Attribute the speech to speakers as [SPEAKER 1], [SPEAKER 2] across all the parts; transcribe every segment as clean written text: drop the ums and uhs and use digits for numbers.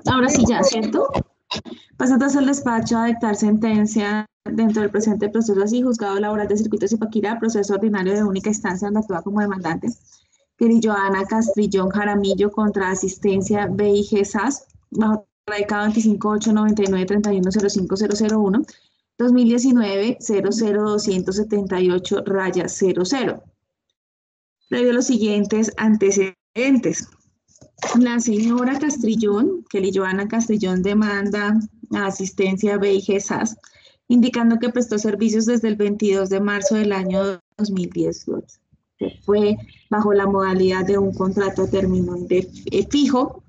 [SPEAKER 1] Ahora sí ya, ¿cierto? Pasando al despacho a dictar sentencia dentro del presente proceso así, juzgado laboral de Circuito Zipaquirá, proceso ordinario de única instancia donde actúa como demandante. Querillo Ana Castrillón Jaramillo contra Asistencia BIG SAS, bajo radicado 2589931050001, 2019 00278 raya 00. Previo a los siguientes antecedentes. La señora Castrillón, Kelly Joana Castrillón, demanda a Asistencia BIG SAS, indicando que prestó servicios desde el 22 de marzo del año 2018, que fue bajo la modalidad de un contrato a término fijo,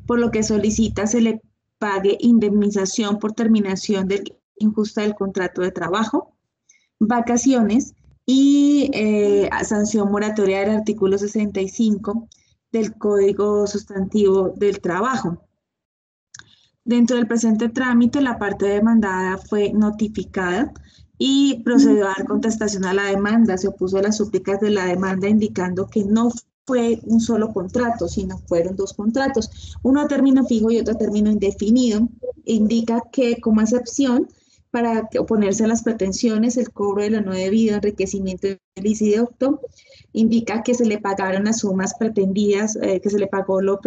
[SPEAKER 1] por lo que solicita se le pague indemnización por terminación injusta del contrato de trabajo, vacaciones y sanción moratoria del artículo 65 del Código Sustantivo del Trabajo. Dentro del presente trámite, la parte demandada fue notificada y procedió a dar contestación a la demanda. Se opuso a las súplicas de la demanda indicando que no fue un solo contrato, sino fueron dos contratos, uno a término fijo y otro a término indefinido. Indica que como excepción para oponerse a las pretensiones, el cobro de lo no debido, enriquecimiento ilícito, indica que se le pagaron las sumas pretendidas, que se le pagó los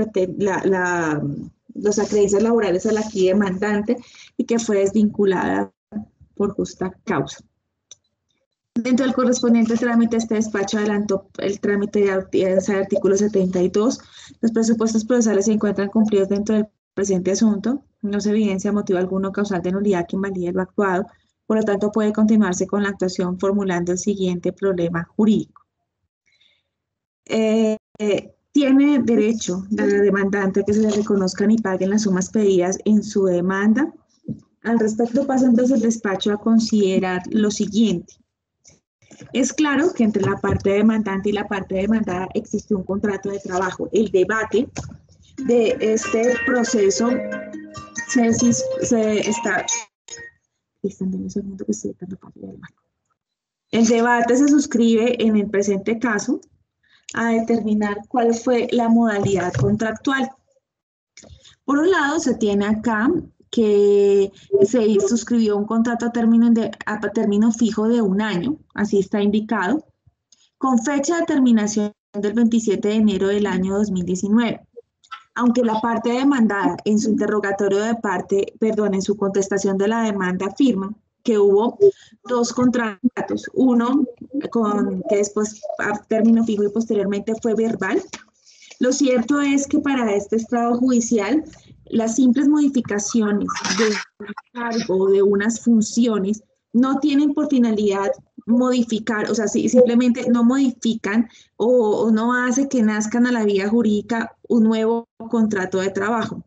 [SPEAKER 1] acreencias laborales a la aquí demandante y que fue desvinculada por justa causa. Dentro del correspondiente trámite, este despacho adelantó el trámite de audiencia del artículo 72. Los presupuestos procesales se encuentran cumplidos dentro del presente asunto. No se evidencia motivo alguno causal de nulidad que invalide lo actuado. Por lo tanto, puede continuarse con la actuación formulando el siguiente problema jurídico. Tiene derecho la demandante a que se le reconozcan y paguen las sumas pedidas en su demanda. Al respecto, pasa entonces el despacho a considerar lo siguiente. Es claro que entre la parte demandante y la parte demandada existe un contrato de trabajo. El debate de este proceso el debate se suscribe en el presente caso a determinar cuál fue la modalidad contractual. Por un lado, se tiene acá que se suscribió un contrato a término fijo de un año, así está indicado, con fecha de terminación del 27 de enero del año 2019. Aunque la parte demandada en su interrogatorio en su contestación de la demanda afirma que hubo dos contratos, uno que después a término fijo y posteriormente fue verbal. Lo cierto es que para este estrado judicial, las simples modificaciones de un cargo, de unas funciones, no tienen por finalidad modificar, o sea, simplemente no modifican o no hace que nazcan a la vía jurídica un nuevo contrato de trabajo.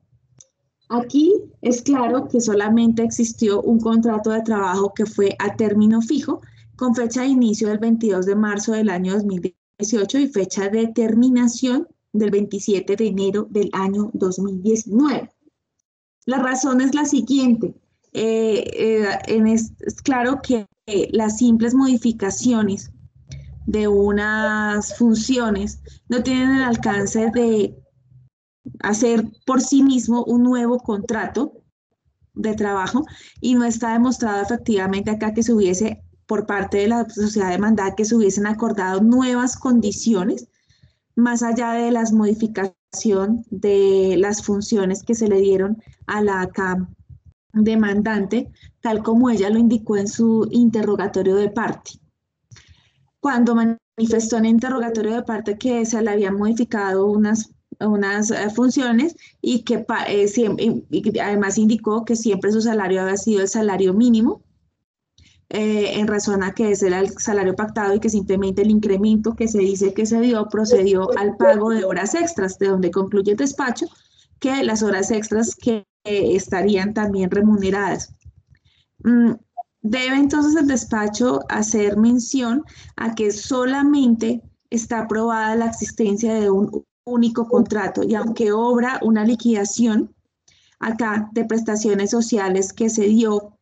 [SPEAKER 1] Aquí es claro que solamente existió un contrato de trabajo que fue a término fijo, con fecha de inicio del 22 de marzo del año 2018 y fecha de terminación del 27 de enero del año 2019. La razón es la siguiente. Es claro que las simples modificaciones de unas funciones no tienen el alcance de hacer por sí mismo un nuevo contrato de trabajo y no está demostrado efectivamente acá que se hubiese, por parte de la sociedad demandada, que se hubiesen acordado nuevas condiciones más allá de las modificación de las funciones que se le dieron a la acá demandante, tal como ella lo indicó en su interrogatorio de parte. Cuando manifestó en el interrogatorio de parte que se le habían modificado unas funciones y que y además indicó que siempre su salario había sido el salario mínimo, en razón a que ese era el salario pactado y que simplemente el incremento que se dice que se dio procedió al pago de horas extras, de donde concluye el despacho, que las horas extras que estarían también remuneradas. Debe entonces el despacho hacer mención a que solamente está aprobada la existencia de un único contrato y aunque obra una liquidación acá de prestaciones sociales que se dio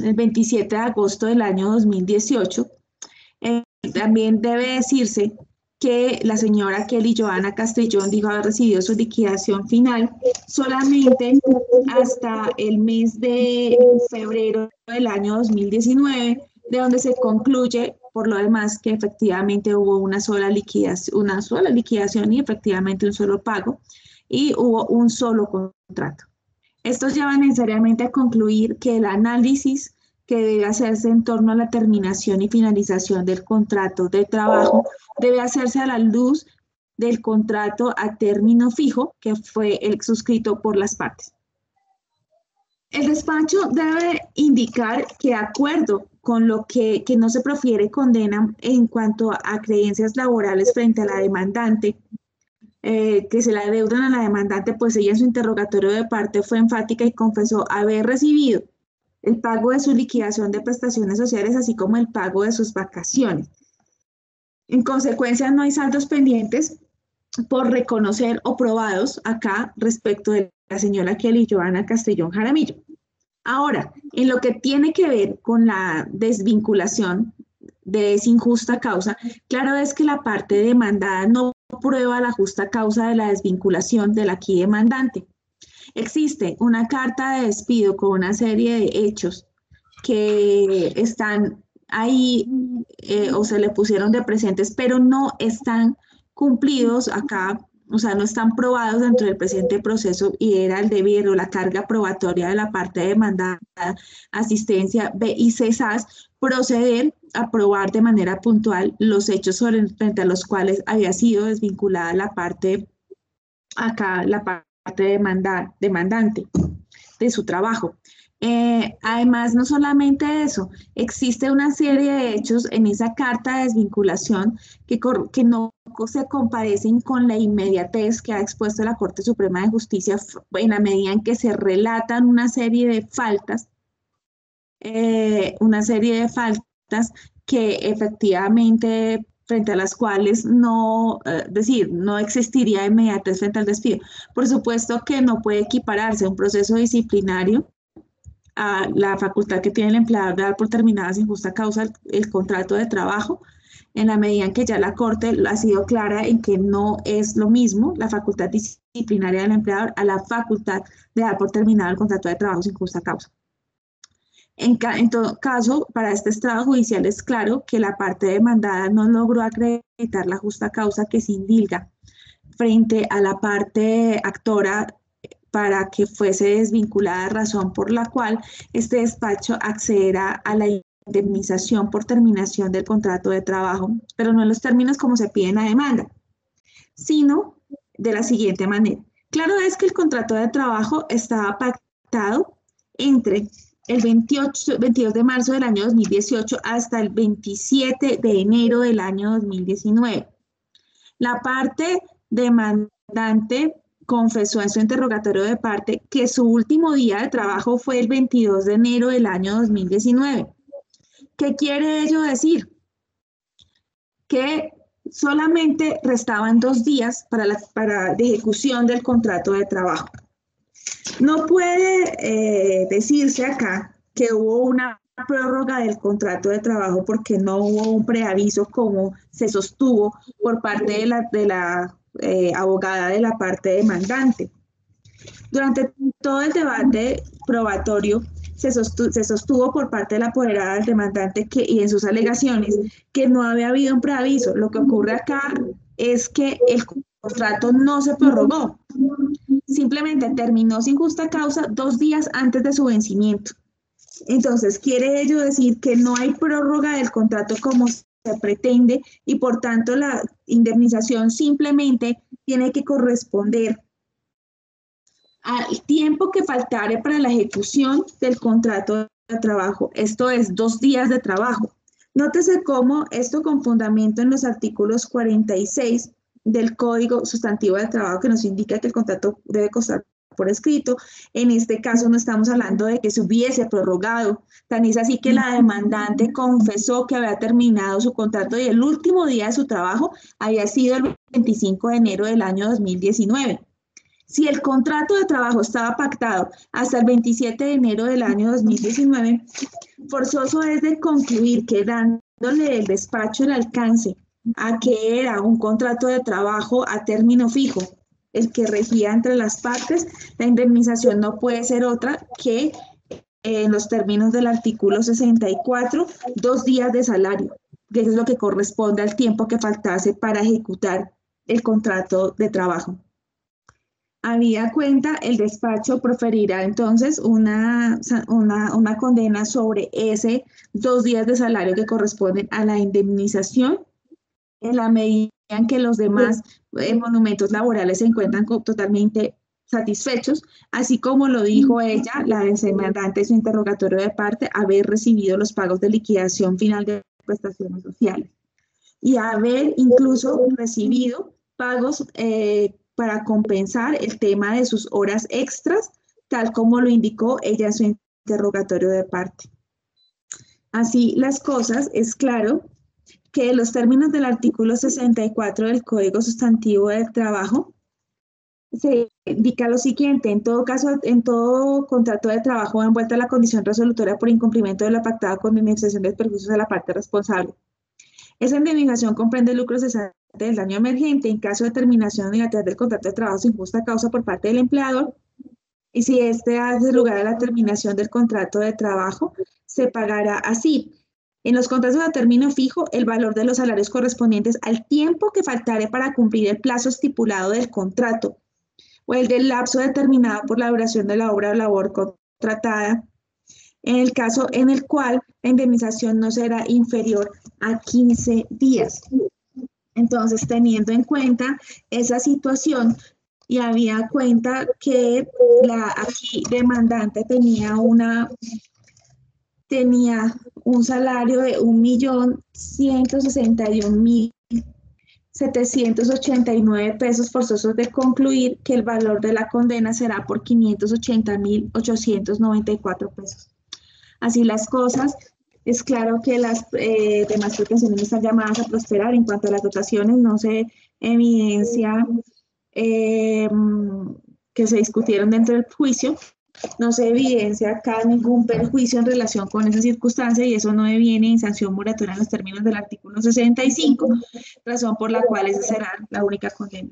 [SPEAKER 1] el 27 de agosto del año 2018, también debe decirse que la señora Kelly Johanna Castellón dijo haber recibido su liquidación final solamente hasta el mes de febrero del año 2019, de donde se concluye por lo demás que efectivamente hubo una sola liquidación y efectivamente un solo pago y hubo un solo contrato. Esto lleva necesariamente a concluir que el análisis que debe hacerse en torno a la terminación y finalización del contrato de trabajo debe hacerse a la luz del contrato a término fijo que fue el suscrito por las partes. El despacho debe indicar que de acuerdo con lo que no se profiere condena en cuanto a creencias laborales frente a la demandante, que se la adeudan a la demandante, pues ella en su interrogatorio de parte fue enfática y confesó haber recibido el pago de su liquidación de prestaciones sociales, así como el pago de sus vacaciones. En consecuencia, no hay saldos pendientes por reconocer o probados acá respecto de la señora Kelly Johanna Castellón Jaramillo. Ahora, en lo que tiene que ver con la desvinculación de esa injusta causa, claro es que la parte demandada no prueba la justa causa de la desvinculación del aquí demandante. Existe una carta de despido con una serie de hechos que están ahí o se le pusieron de presentes, pero no están cumplidos acá, o sea, no están probados dentro del presente proceso y era el deber o la carga probatoria de la parte demandada, asistencia B y CESAS, proceder a probar de manera puntual los hechos frente a los cuales había sido desvinculada la parte acá, la parte demandante de su trabajo. Además, no solamente eso, existe una serie de hechos en esa carta de desvinculación que no se compadecen con la inmediatez que ha expuesto la Corte Suprema de Justicia en la medida en que se relatan una serie de faltas que efectivamente frente a las cuales no existiría inmediatez frente al despido. Por supuesto que no puede equipararse un proceso disciplinario a la facultad que tiene el empleador de dar por terminada sin justa causa el contrato de trabajo, en la medida en que ya la Corte ha sido clara en que no es lo mismo la facultad disciplinaria del empleador a la facultad de dar por terminado el contrato de trabajo sin justa causa. En todo caso, para este estrado judicial es claro que la parte demandada no logró acreditar la justa causa que se indilga frente a la parte actora para que fuese desvinculada, razón por la cual este despacho accederá a la indemnización por terminación del contrato de trabajo, pero no en los términos como se pide en la demanda, sino de la siguiente manera. Claro es que el contrato de trabajo estaba pactado entre el 22 de marzo del año 2018 hasta el 27 de enero del año 2019. La parte demandante confesó en su interrogatorio de parte que su último día de trabajo fue el 22 de enero del año 2019. ¿Qué quiere ello decir? Que solamente restaban 2 días para la ejecución del contrato de trabajo. No puede decirse acá que hubo una prórroga del contrato de trabajo porque no hubo un preaviso como se sostuvo por parte de la abogada de la parte demandante. Durante todo el debate probatorio se sostuvo por parte de la apoderada del demandante y en sus alegaciones que no había habido un preaviso. Lo que ocurre acá es que el contrato no se prorrogó, simplemente terminó sin justa causa 2 días antes de su vencimiento. Entonces, quiere ello decir que no hay prórroga del contrato como se pretende y por tanto la indemnización simplemente tiene que corresponder al tiempo que faltare para la ejecución del contrato de trabajo, esto es 2 días de trabajo. Nótese cómo esto con fundamento en los artículos 46 del Código Sustantivo del Trabajo que nos indica que el contrato debe constar por escrito. En este caso no estamos hablando de que se hubiese prorrogado, tan es así que la demandante confesó que había terminado su contrato y el último día de su trabajo había sido el 25 de enero del año 2019. Si el contrato de trabajo estaba pactado hasta el 27 de enero del año 2019, forzoso es de concluir que dándole el despacho el alcance a que era un contrato de trabajo a término fijo, el que regía entre las partes. La indemnización no puede ser otra que en los términos del artículo 64, 2 días de salario, que es lo que corresponde al tiempo que faltase para ejecutar el contrato de trabajo. Habida cuenta, el despacho proferirá entonces una condena sobre ese 2 días de salario que corresponden a la indemnización en la medida en que los demás monumentos laborales se encuentran totalmente satisfechos, así como lo dijo ella, la demandante en su interrogatorio de parte, haber recibido los pagos de liquidación final de prestaciones sociales y haber incluso recibido pagos para compensar el tema de sus horas extras, tal como lo indicó ella en su interrogatorio de parte. Así las cosas, es claro que los términos del artículo 64 del Código Sustantivo del Trabajo se indica lo siguiente: en todo caso, en todo contrato de trabajo envuelta la condición resolutoria por incumplimiento de la pactada con indemnización de perjuicios a la parte responsable. Esa indemnización comprende lucros cesantes del daño emergente en caso de terminación negativa del contrato de trabajo sin justa causa por parte del empleador, y si este hace lugar a la terminación del contrato de trabajo, se pagará así. En los contratos a término fijo, el valor de los salarios correspondientes al tiempo que faltare para cumplir el plazo estipulado del contrato o el del lapso determinado por la duración de la obra o labor contratada, en el caso en el cual la indemnización no será inferior a 15 días. Entonces, teniendo en cuenta esa situación y había cuenta que la aquí demandante tenía un salario de 1.161.789 pesos, forzosos de concluir que el valor de la condena será por 580.894 pesos. Así las cosas, es claro que las demás pretensiones no están llamadas a prosperar. En cuanto a las dotaciones, no se evidencia eh, que se discutieron dentro del juicio, no se evidencia acá ningún perjuicio en relación con esa circunstancia y eso no deviene en sanción moratoria en los términos del artículo 65, razón por la cual esa será la única condena.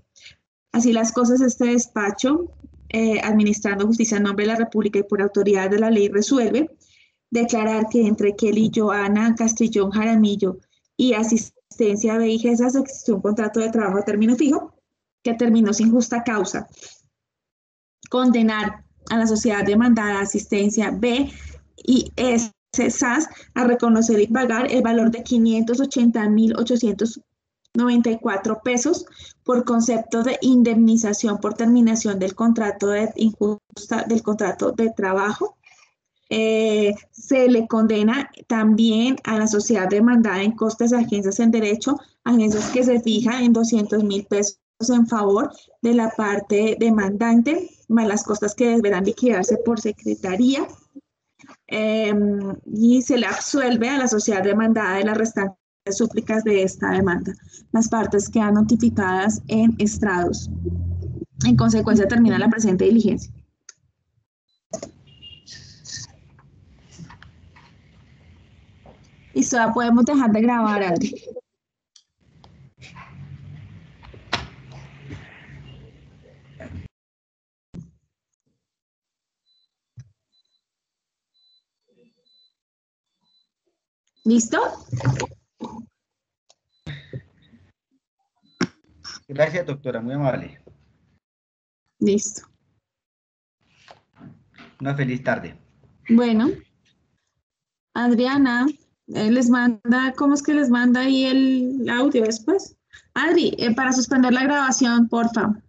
[SPEAKER 1] Así las cosas, este despacho, administrando justicia en nombre de la República y por autoridad de la ley, resuelve declarar que entre Kelly Joana Castrillón Jaramillo y Asistencia B. IGESAS existió un contrato de trabajo a término fijo que terminó sin justa causa. Condenar a la sociedad demandada Asistencia B y SAS a reconocer y pagar el valor de 580.894 pesos por concepto de indemnización por terminación del contrato del contrato de trabajo. Se le condena también a la sociedad demandada en costes de agencias en derecho, agencias que se fijan en 200.000 pesos en favor de la parte demandante, más las costas que deberán liquidarse por secretaría, y se le absuelve a la sociedad demandada de las restantes súplicas de esta demanda. Las partes quedan notificadas en estrados. En consecuencia, termina la presente diligencia. Listo, ya podemos dejar de grabar, Adri. ¿Listo?
[SPEAKER 2] Gracias, doctora, muy amable.
[SPEAKER 1] Listo.
[SPEAKER 2] Una feliz tarde.
[SPEAKER 1] Bueno, Adriana, les manda, ¿cómo es que les manda ahí el audio después? Adri, para suspender la grabación, porfa.